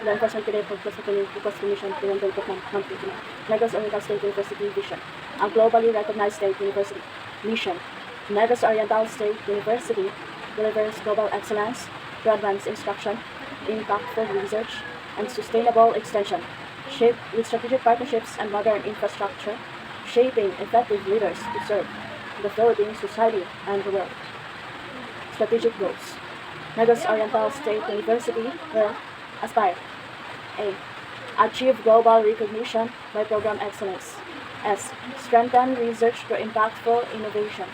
law enforcement cadet for classification because commission to handle the conflict. Negros Oriental State University vision, a globally recognized state university. Mission: Negros Oriental State University delivers global excellence through advanced instruction, impactful research, and sustainable extension, shaped with strategic partnerships and modern infrastructure, shaping effective leaders to serve the Philippine society and the world. Strategic goals. Negros Oriental State University will aspire: A. Achieve global recognition by program excellence. S. Strengthen research through impactful innovation.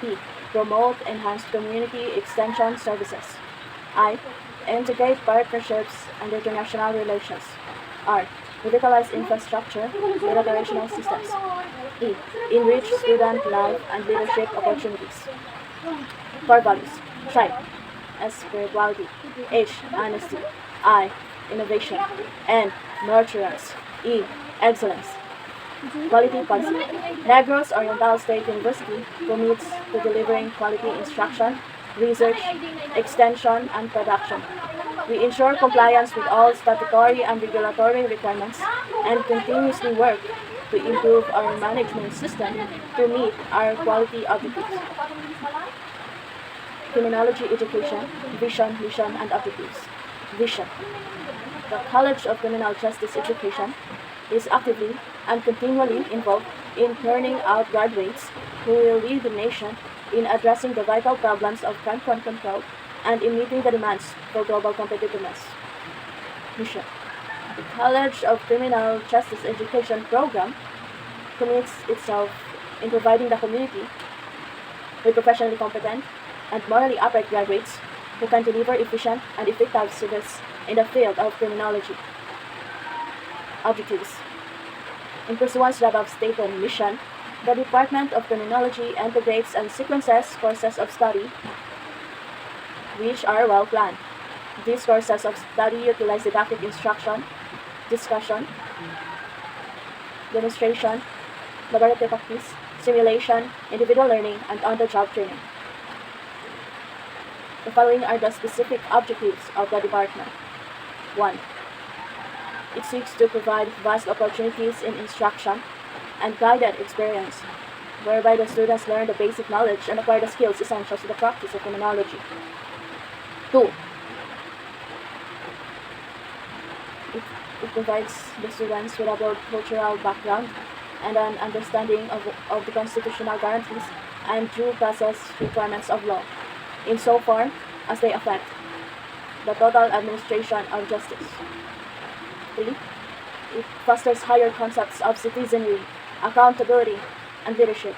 P. Promote enhanced community extension services. I. Integrate partnerships and international relations. R. Revitalize infrastructure with operational systems. E. Enrich student life and leadership opportunities. Core values. Strive. S. Spirituality. H. Honesty. I. Innovation. N. Nurturance. E. Excellence. Quality policy. Negros Oriental State University commits to delivering quality instruction, research, extension, and production. We ensure compliance with all statutory and regulatory requirements and continuously work to improve our management system to meet our quality objectives. Criminology education, vision, mission, and objectives. Vision. The College of Criminal Justice Education is actively and continually involved in turning out graduates who will lead the nation in addressing the vital problems of crime control and in meeting the demands for global competitiveness. Mission. The College of Criminal Justice Education program commits itself in providing the community with professionally competent and morally upright graduates who can deliver efficient and effective service in the field of criminology. Objectives. In pursuance of the above stated mission, the Department of Criminology integrates and sequences courses of study which are well planned. These courses of study utilize didactic instruction, discussion, demonstration, laboratory practice, simulation, individual learning, and on-the-job training. The following are the specific objectives of the department. 1. It seeks to provide vast opportunities in instruction and guided experience, whereby the students learn the basic knowledge and acquire the skills essential to the practice of criminology. 2. It provides the students with a broad cultural background and an understanding of the constitutional guarantees and due process requirements of law, insofar as they affect the total administration of justice. 3. It fosters higher concepts of citizenry, accountability, and leadership,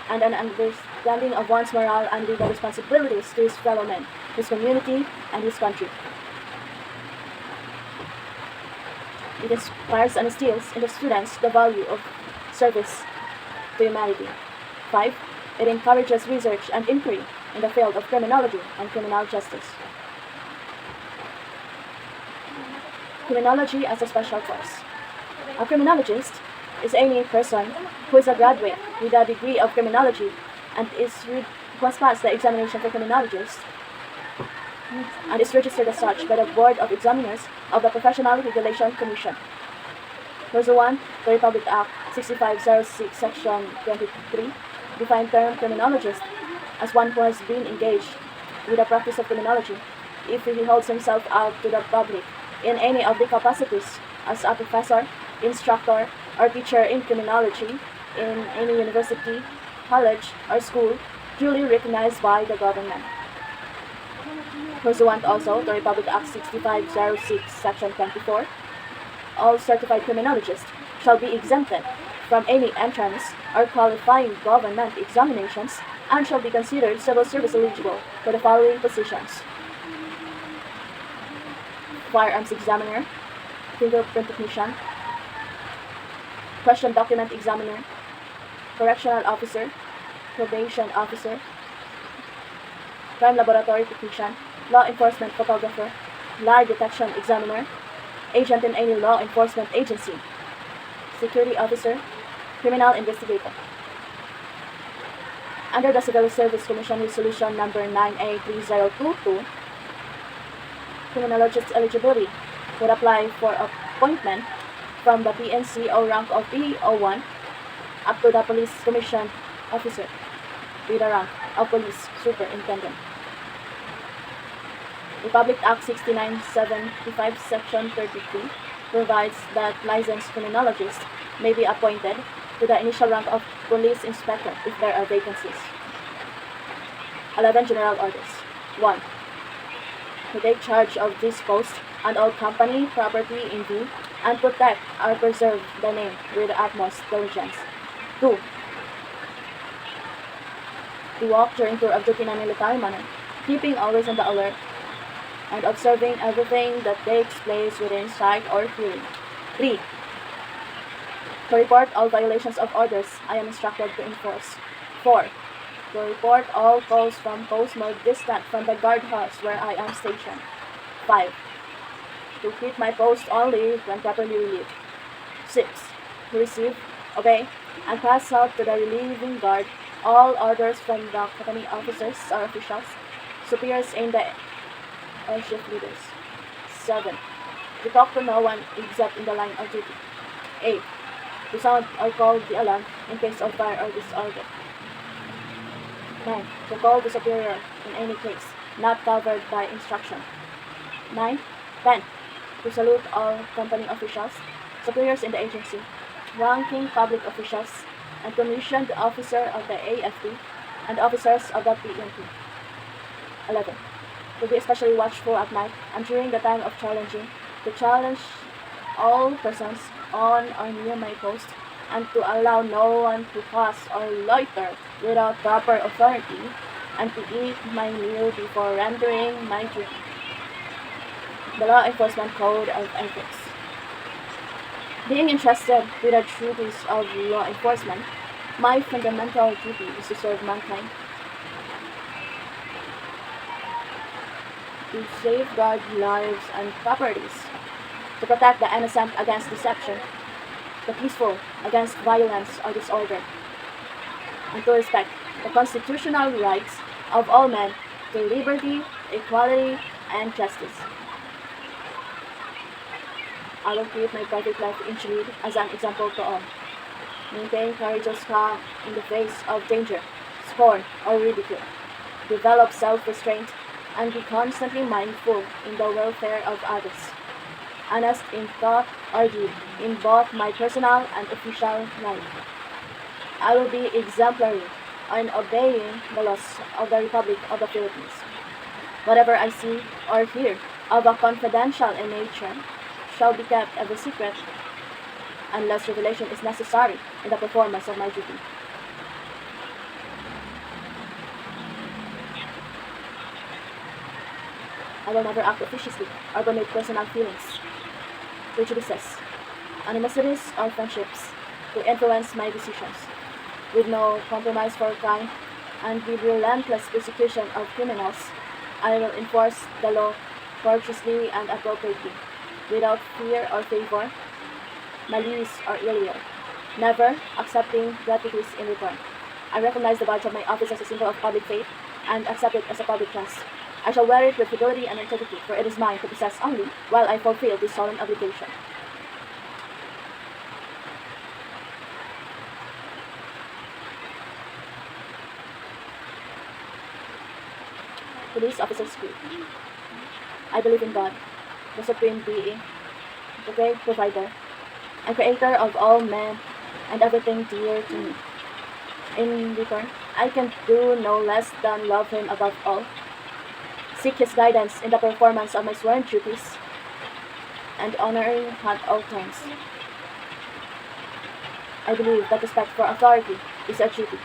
and an understanding of one's moral and legal responsibilities to his fellow men, his community, and his country. It inspires and instills in the students the value of service to humanity. 5. It encourages research and inquiry in the field of criminology and criminal justice. Criminology as a special course. A criminologist is any person who is a graduate with a degree of criminology and who has passed the examination for criminologist and is registered as such by the Board of Examiners of the Professional Regulation Commission. Clause 1, the Republic Act 6506, Section 23, define term criminologist as one who has been engaged with the practice of criminology if he holds himself out to the public in any of the capacities as a professor, instructor, or teacher in criminology in any university, college, or school duly recognized by the government. Pursuant also to Republic Act 6506, Section 24, all certified criminologists shall be exempted from any entrance or qualifying government examinations and shall be considered civil service eligible for the following positions: firearms examiner, fingerprint technician, question document examiner, correctional officer, probation officer, crime laboratory technician, law enforcement photographer, lie detection examiner, agent in any law enforcement agency, security officer, criminal investigator. Under the Civil Service Commission Resolution number 9A3022, criminologist eligibility would apply for appointment from the PNCO rank of PO1 up to the Police Commission Officer with the rank of Police Superintendent. Republic Act 6975 Section 33 provides that licensed criminologists may be appointed to the initial rank of Police Inspector if there are vacancies. 11 General Orders. 1. To take charge of this post and all company property in view and protect or preserve the name with the utmost diligence. 2. To walk during tour of duty in a military manner, keeping always on the alert and observing everything that takes place within sight or hearing. 3. To report all violations of orders I am instructed to enforce. 4. To report all calls from posts more distant from the guardhouse where I am stationed. 5. To quit my post only when properly relieved. 6. To receive, obey, and pass out to the relieving guard all orders from the company officers or officials, superiors in the or shift leaders. 7. To talk to no one except in the line of duty. 8. To sound or call the alarm in case of fire or disorder. 9. To call the superior in any case not covered by instruction. 9. 10. To salute all company officials, superiors in the agency, ranking public officials, and commissioned officer of the AFP and officers of the PNP. 11. To be especially watchful at night and during the time of challenging, to challenge all persons on or near my post, and to allow no one to pass or loiter without proper authority, and to eat my meal before rendering my duty. The Law Enforcement Code of Ethics. Being entrusted with the duties of law enforcement, my fundamental duty is to serve mankind, to safeguard lives and properties, to protect the innocent against deception, the peaceful against violence or disorder, and to respect the constitutional rights of all men to liberty, equality, and justice. I will create my private life in Chile as an example to all. Maintain courageous calm in the face of danger, scorn, or ridicule. Develop self-restraint and be constantly mindful in the welfare of others. Honest in thought or deed in both my personal and official life. I will be exemplary in obeying the laws of the Republic of the Philippines. Whatever I see or hear of a confidential in nature shall be kept ever secret unless revelation is necessary in the performance of my duty. I will never act officiously or permit personal feelings, prejudices, animosities, or friendships to influence my decisions. With no compromise for crime and with relentless persecution of criminals, I will enforce the law courteously and appropriately, without fear or favor, malice or ill will, never accepting gratuities in return. I recognize the badge of my office as a symbol of public faith and accept it as a public trust. I shall wear it with fidelity and integrity, for it is mine to possess only while I fulfill this solemn obligation. Police Officer's Creed. I believe in God, the Supreme Being, the great Provider, and Creator of all men and everything dear to me. In return, I can do no less than love Him above all, seek His guidance in the performance of my sworn duties, and honor Him at all times. I believe that respect for authority is a duty.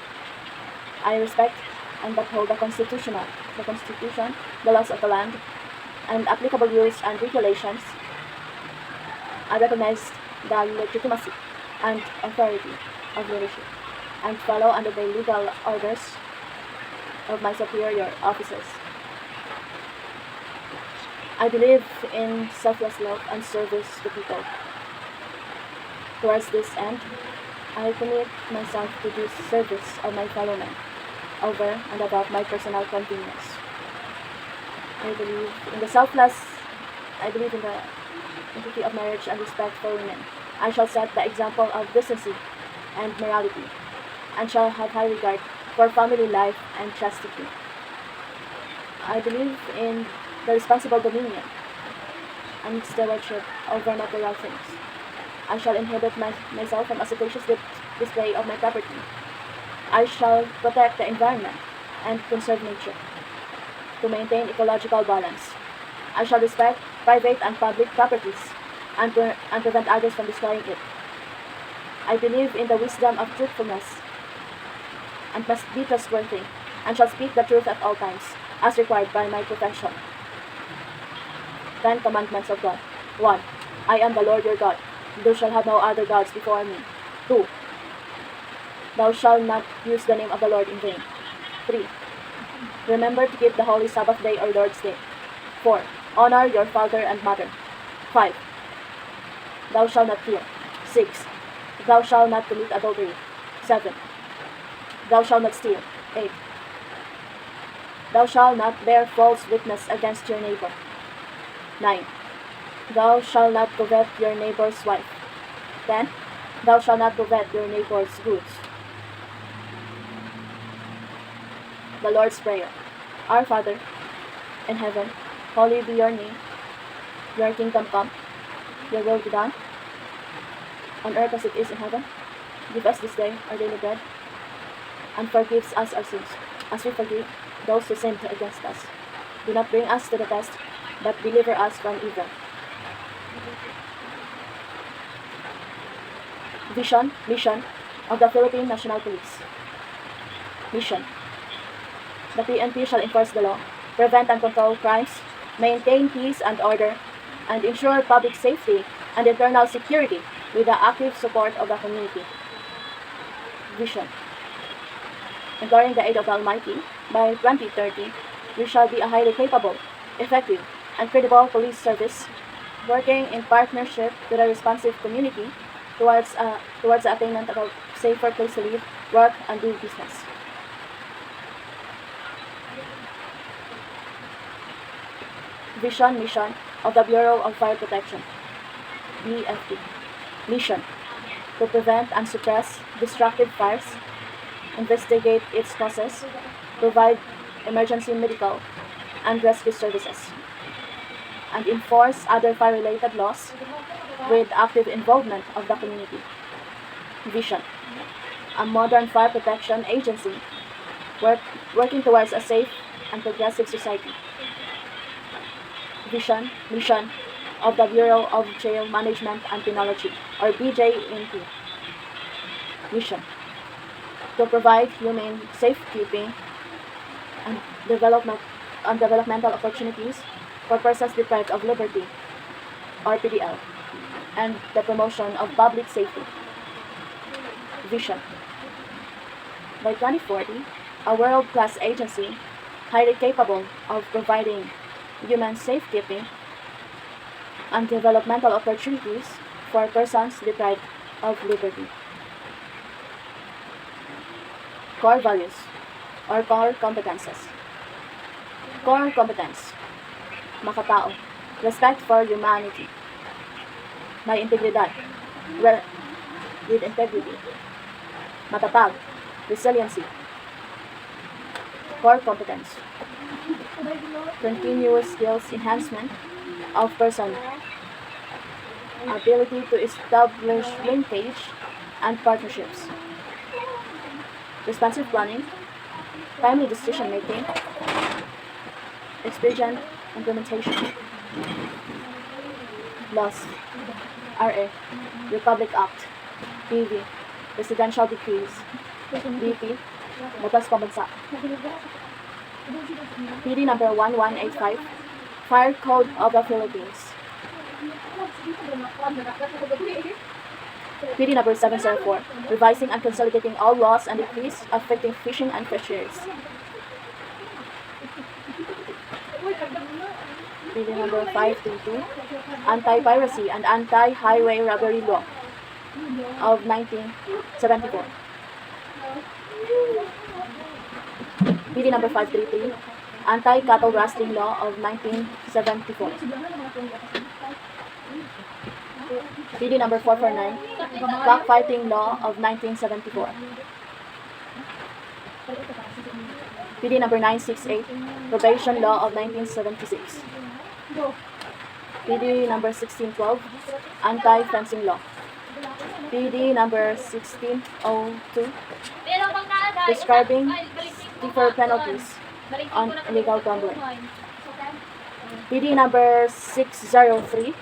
I respect and uphold the Constitution, the laws of the land, and applicable rules and regulations. I recognize the legitimacy and authority of leadership, and follow under the legal orders of my superior officers. I believe in selfless love and service to people. Towards this end, I commit myself to the service of my fellow men, over and above my personal convenience. I believe in the sanctity of marriage and respect for women. I shall set the example of decency and morality, and shall have high regard for family life and chastity. I believe in the responsible dominion and stewardship over material things. I shall inhibit myself from ostentatious display of my property. I shall protect the environment and conserve nature to maintain ecological balance. I shall respect private and public properties and prevent others from destroying it. I believe in the wisdom of truthfulness and must be trustworthy, and shall speak the truth at all times, as required by my profession. 10 Commandments of God. 1. I am the Lord your God. Thou shalt have no other gods before me. 2. Thou shalt not use the name of the Lord in vain. 3. Remember to keep the holy Sabbath day or Lord's day. 4. Honor your father and mother. 5. Thou shalt not kill. 6. Thou shalt not commit adultery. 7. Thou shalt not steal. 8. Thou shalt not bear false witness against your neighbor. 9. Thou shalt not covet your neighbor's wife. 10. Thou shalt not covet your neighbor's goods. The Lord's Prayer. Our Father, in heaven, hallowed be your name. Your kingdom come. Your will be done, on earth as it is in heaven. Give us this day our daily bread, and forgive us our sins, as we forgive those who sin against us. Do not bring us to the test, but deliver us from evil. Vision, mission of the Philippine National Police. Mission. The PNP shall enforce the law, prevent and control crimes, maintain peace and order, and ensure public safety and internal security with the active support of the community. Vision. Imploring the aid of the Almighty, by 2030, we shall be a highly capable, effective, and credible police service, working in partnership with a responsive community towards the attainment of a safer place to live, work, and do business. Vision, mission of the Bureau of Fire Protection, BFP. Mission: to prevent and suppress destructive fires, investigate its causes, provide emergency medical and rescue services, and enforce other fire-related laws with active involvement of the community. Vision: a modern fire protection agency working towards a safe and progressive society. Vision, mission of the Bureau of Jail Management and Penology, or BJMP. Mission: to provide humane safekeeping and developmental opportunities for persons deprived of liberty, or PDL, and the promotion of public safety. Vision: by 2040, a world-class agency highly capable of providing human safekeeping and developmental opportunities for persons deprived of liberty. Core values, or core competences. Core competence: makatao, respect for humanity, may integridad, with integrity, matatag, resiliency. Core competence: continuous skills enhancement of person, ability to establish linkage and partnerships, responsive planning, timely decision making, expedient implementation. Laws: RA, Republic Act, PV, Presidential Decrees, BP, Batas Pambansa. PD number 1185, Fire Code of the Philippines. PD number 704, revising and consolidating all laws and decrees affecting fishing and fisheries. PD number 522, Anti-Piracy and Anti-Highway Robbery Law of 1974. PD number 533, Anti-Cattle Rustling Law of 1974. PD number 449, Cockfighting Law of 1974. PD number 968, Probation Law of 1976. PD number 1612, Anti-Fencing Law. PD number 1602, Prescribing stiffer penalties on illegal gambling. PD number 603,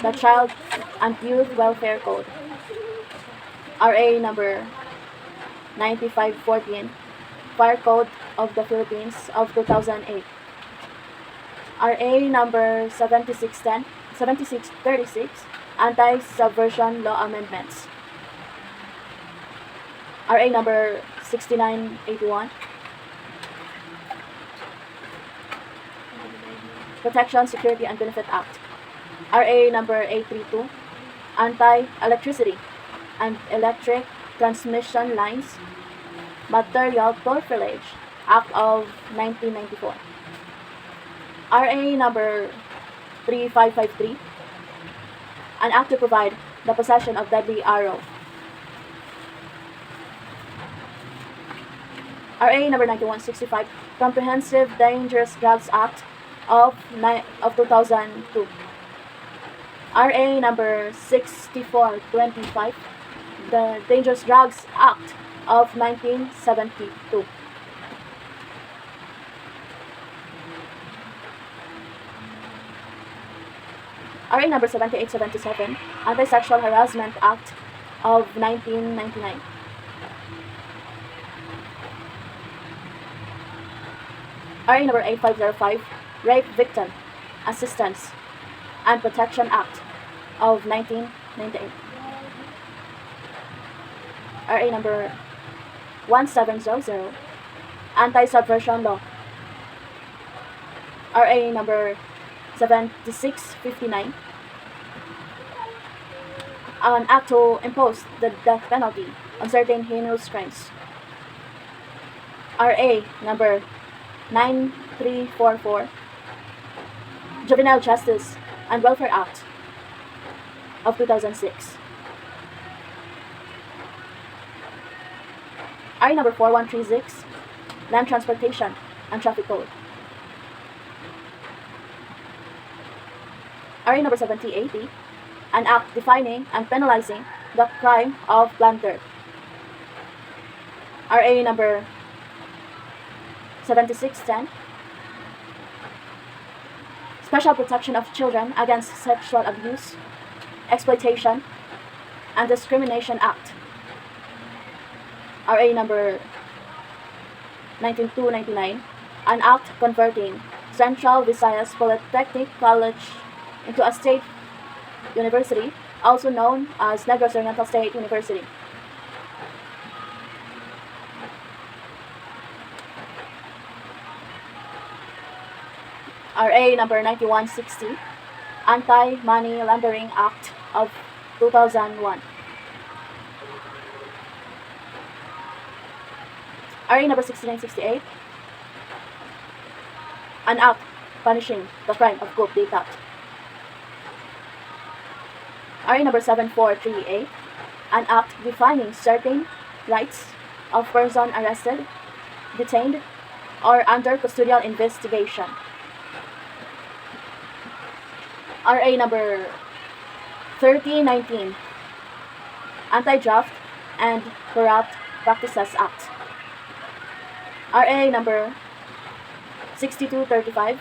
the Child and Youth Welfare Code. RA number 9514, Fire Code of the Philippines of 2008. RA number 7636, Anti-Subversion Law Amendments. RA number 6981, Protection, Security, and Benefit Act. RA number 832, Anti-Electricity and Electric Transmission Lines Material Torpillage Act of 1994. RA number 3553, an act to provide the possession of deadly arrow. RA number 9165, Comprehensive Dangerous Drugs Act of 2002. RA number 6425, the Dangerous Drugs Act of 1972. RA number 7877, Anti-Sexual Harassment Act of 1999. RA number 8505, Rape Victim Assistance and Protection Act of 1998. RA number 1700, Anti-Subversion Law. RA number 7659, an act to impose the death penalty on certain heinous crimes. RA number 9344, Juvenile Justice and Welfare Act of 2006. RA number 4136, Land Transportation and Traffic Code. RA number 7080, an act defining and penalizing the crime of plunder. RA number 7610, Special Protection of Children Against Sexual Abuse, Exploitation, and Discrimination Act. RA number 19299, an act converting Central Visayas Polytechnic College into a state university, also known as Negros Oriental State University. RA number 9160, Anti-Money Laundering Act of 2001. RA number 6968, an act punishing the crime of coup d'etat. RA number 7438, an act defining certain rights of person arrested, detained, or under custodial investigation. RA number 3019, Anti-Graft and Corrupt Practices Act. RA number 6235,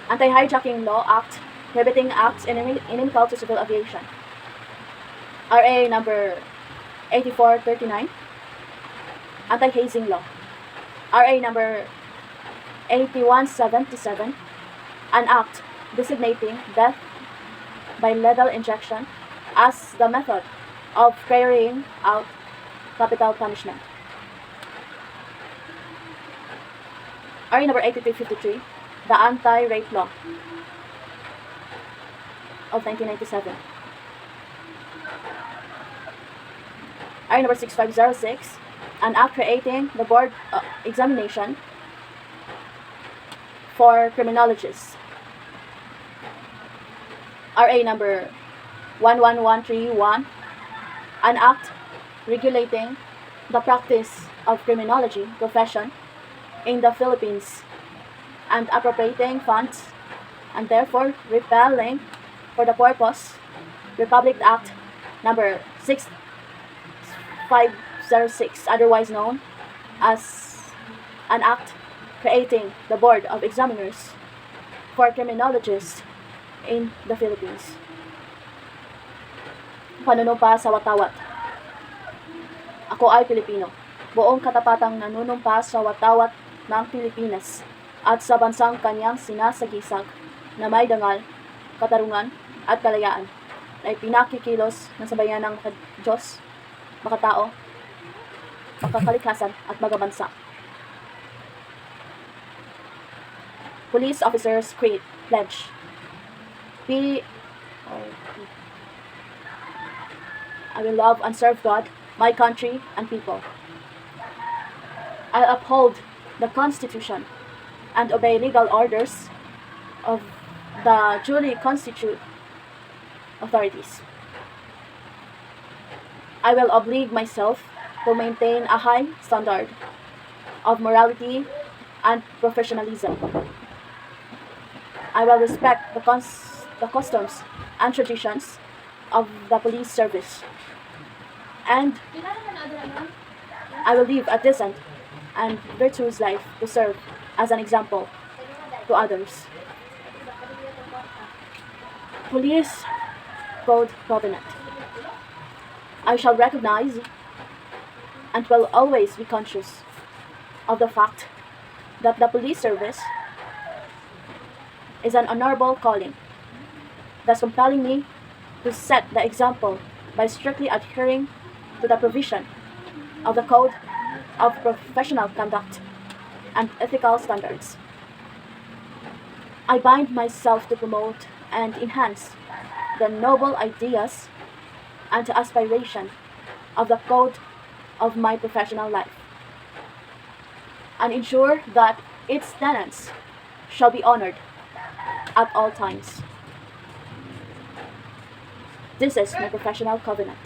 Anti-Hijacking Law Act, prohibiting acts inimical to civil aviation. RA number 8439, Anti-Hazing Law. RA number 8177, an act designating death by lethal injection as the method of carrying out capital punishment. RA number 8353, the Anti-Rape Law of 1997. RA number 6506, an act creating the board examination for criminologists. RA number 11131, an act regulating the practice of criminology profession in the Philippines and appropriating funds and therefore repealing for the purpose Republic Act number 6506, otherwise known as an act creating the Board of Examiners for Criminologists in the Philippines. Panunumpa sa watawat. Ako ay Pilipino. Buong katapatang nanunumpa sa watawat ng Pilipinas at sa bansang kanyang sinasagisag na may dangal, katarungan at kalayaan ay pinakikilos ng sambayanang Diyos, makatao, makakalikasan at magabansa. Police Officers Pledge. I will love and serve God, my country, and people. I uphold the Constitution and obey legal orders of the duly constituted authorities. I will oblige myself to maintain a high standard of morality and professionalism. I will respect the customs and traditions of the police service. And I will live a decent and virtuous life to serve as an example to others. Police Code Covenant. I shall recognize and will always be conscious of the fact that the police service is an honorable calling, thus compelling me to set the example by strictly adhering to the provision of the Code of Professional Conduct and Ethical Standards. I bind myself to promote and enhance the noble ideas and aspiration of the code of my professional life, and ensure that its tenets shall be honored at all times. This is my professional covenant.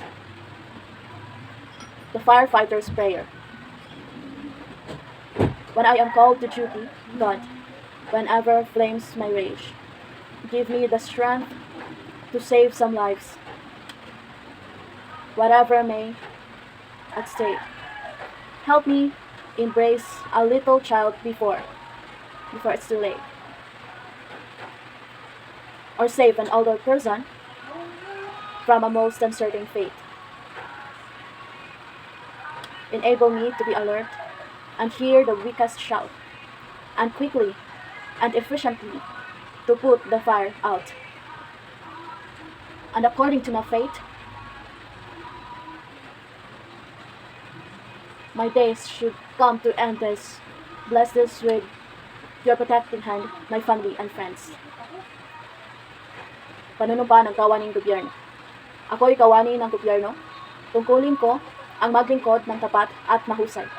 The Firefighter's Prayer. When I am called to duty, God, whenever flames my rage, give me the strength to save some lives, whatever may at stake. Help me embrace a little child before it's too late, or save an older person from a most uncertain fate. Enable me to be alert and hear the weakest shout, and quickly and efficiently to put the fire out. And according to my fate, my days should come to end this. Bless this with your protecting hand, my family and friends. Panunumpa ng kawani ng gobyerno. Ako'y kawani ng gobyerno. Tungkulin ko ang maglingkod ng tapat at mahusay.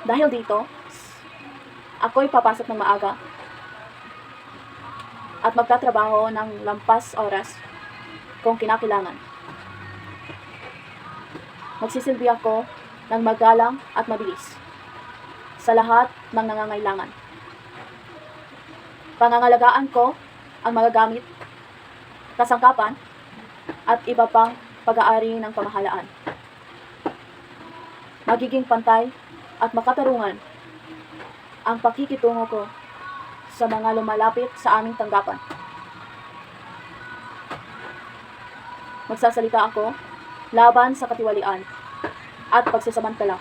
Dahil dito, ako'y papasok ng maaga at magtatrabaho ng lampas oras kung kinakailangan. Magsisilbi ako ng magalang at mabilis sa lahat ng nangangailangan. Pangangalagaan ko ang mga gamit, kasangkapan, at iba pang pag-aari ng pamahalaan. Magiging pantay at makatarungan ang pakikitungo ko sa mga lumalapit sa aming tanggapan. Magsasalita ako laban sa katiwalian at pagsasamantala.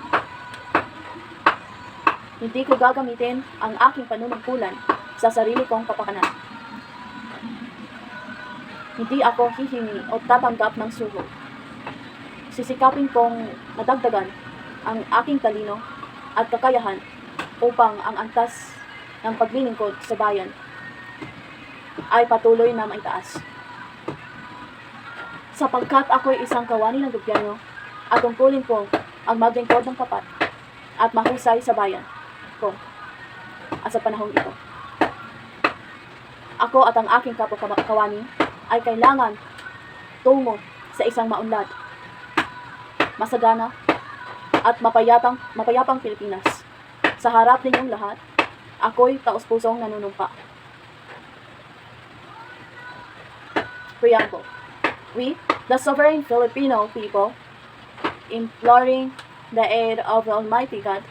Hindi ko gagamitin ang aking panunungkulan sa sarili kong kapakanan. Hindi ako hihingi o tatanggap ng suho. Sisikapin kong madagdagan ang aking talino at kakayahan upang ang antas ng paglilingkod sa bayan ay patuloy na maitaas. Sapagkat ako'y isang kawani ng gobyerno at tungkulin ko ang maglingkod ng tapat at mahusay sa bayan ko at sa panahong ito. Ako at ang aking kapwa-kawani ay kailangan tungo sa isang maunlad, masagana, at mapayapang Pilipinas. Sa harap ninyong lahat, ako'y taus-pusong nanunumpa. Preamble. We, the sovereign Filipino people, imploring the aid of the Almighty God,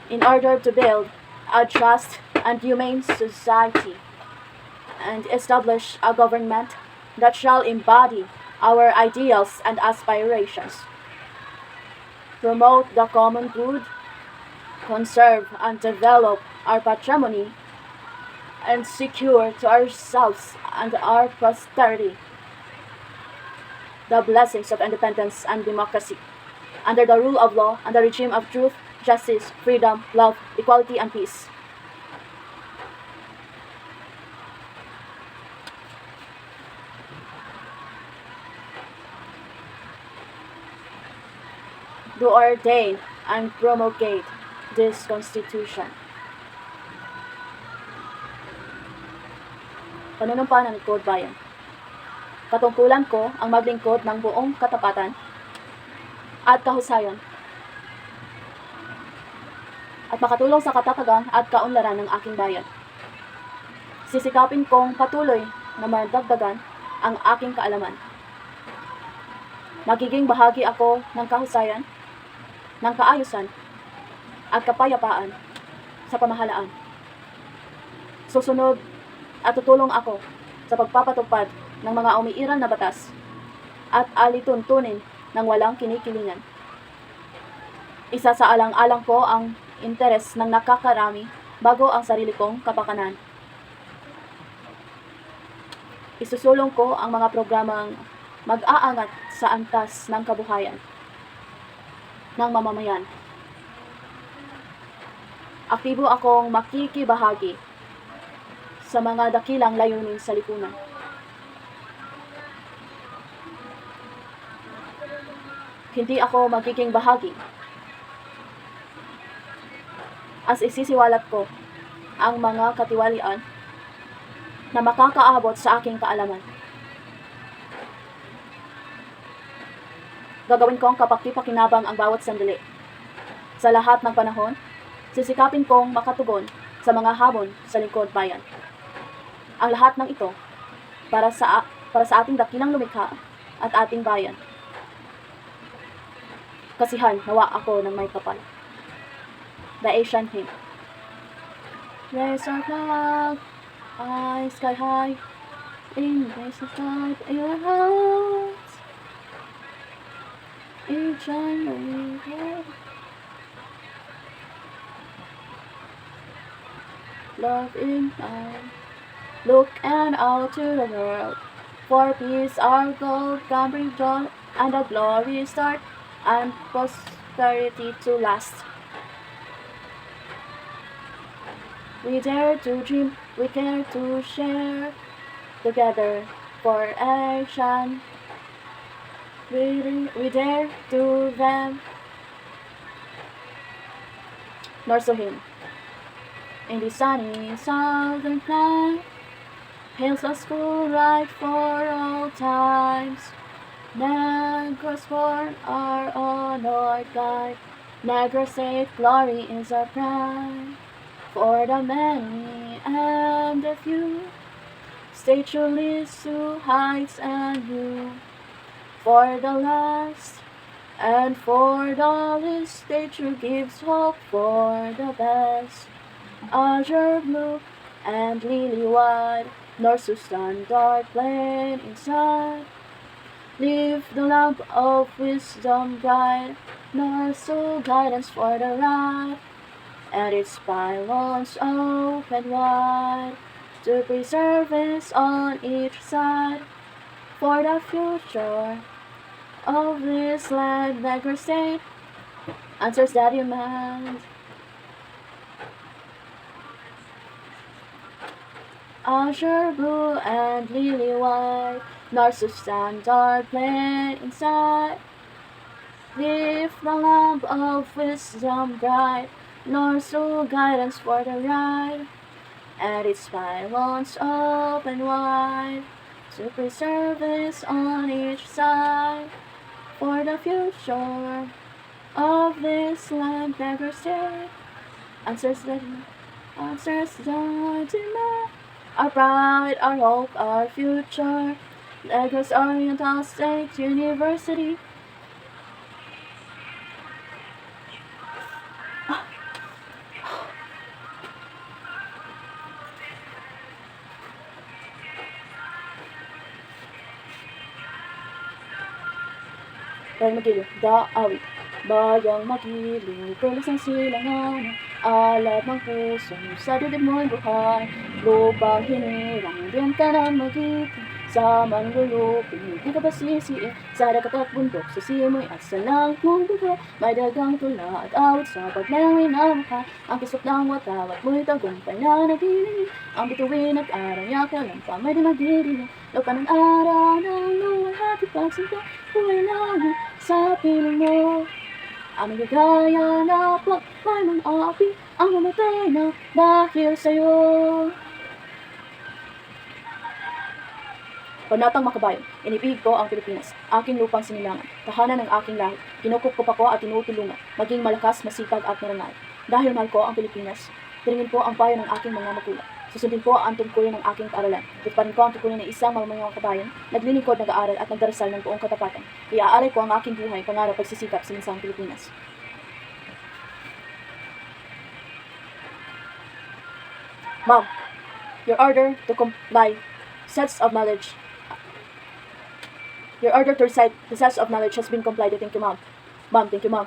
in order to build a just and humane society and establish a government that shall embody our ideals and aspirations, promote the common good, conserve and develop our patrimony, and secure to ourselves and our posterity the blessings of independence and democracy, under the rule of law and the regime of truth, justice, freedom, love, equality, and peace. Do ordain and promulgate this Constitution. Panunumpa ng Lingkod Bayan. Katungkulan ko ang maglingkod ng buong katapatan at kahusayan at makatulong sa katatagan at kaunlaran ng aking bayan. Sisikapin kong patuloy na madagdagan ang aking kaalaman. Magiging bahagi ako ng kahusayan, ng kaayusan at kapayapaan sa pamahalaan. Susunod at tutulong ako sa pagpapatupad ng mga umiiral na batas at alituntunin ng walang kinikilingan. Isa sa alang-alang ko ang interes ng nakakarami bago ang sarili kong kapakanan. Isusulong ko ang mga programang mag-aangat sa antas ng kabuhayan ng mamamayan. Aktibo akong makikibahagi sa mga dakilang layunin sa lipunan. Hindi ako magiging bahagi as isisiwalat ko ang mga katiwalian na makakaabot sa aking kaalaman. Gagawin kong kapaki-pakinabang ang bawat sandali. Sa lahat ng panahon, sisikapin kong makatugon sa mga hamon sa lingkod bayan. Ang lahat ng ito para sa ating dakilang lumikha at ating bayan. Kasihan, nawa ako ng may kapal. The Asian Hymn. Raise our flag, high sky high, in raise the flag, your hearts, each and every day. Love in mind, look and out to the world, for peace our goal can bring joy and a glory start, and prosperity to last. We dare to dream, we care to share, together for action. We dare to them. North Hymn. In the sunny southern clime, hails a school right for all times. Negros born our honored guide, Negro State glory is our pride. For the many and the few, stay truly to heights and view. For the last and for the least, stay true gives hope for the best. Azure blue and lily white, north to standard plain inside. Leave the lamp of wisdom bright, north to guidance for the right, and its pylons open wide, to preserve us on each side. For the future of this land, Negro State answers that demand. Azure blue and lily white, north to standard plain inside. Leave the lamp of wisdom bright, north to guidance for the right, and its pylons open wide to preserve this on each side. For the future of this land never stay. Answers don't deny. Our pride, our hope, our future. Lagos Oriental State University. Bayang Magiling, daawit. Bayang Magiling, perlas ng silangan. Alat ng puso, sa dibdib mo'y buhay. Lubang hinirang, diyan ka na magiting. Sa manluluping, di ka ba sisiin? Sa dagat at bundok, sa simoy at sa langit mong buhay. May dagang tula at awit sa paglayang minamahal. Ang kisot ng watawat mo'y tagumpay na nagiling. Ang bituin at araw niya kailan pa may di magdidilim. Lupa ng araw ng luwalhati pagsinta, buhay lang sa piling mo. Ang ligaya na pagmay ng api, ang mamatay na dahil sa'yo. Panatang makabayan, inibig ko ang Pilipinas, aking lupang sinilangan, tahanan ng aking lahi. Kinukukup ako at tinutulungan, maging malakas, masipag at marangal. Dahil mahal ko ang Pilipinas, tiringin po ang payo ng aking mga magulang. Susundin po ang tungkulin ng aking kaaralan. Tuparin ko ang tungkulin ng isang mamamayang kabayan, naglilingkod, nag-aaral at nagdarasal ng buong katapatan. Iaalay ko ang aking buhay, pangarap, pagsisikap sa bansang Pilipinas. Ma'am, your order to comply sets of knowledge. Your order to recite the sets of knowledge has been complied. Thank you, ma'am. Ma'am, thank you, ma'am.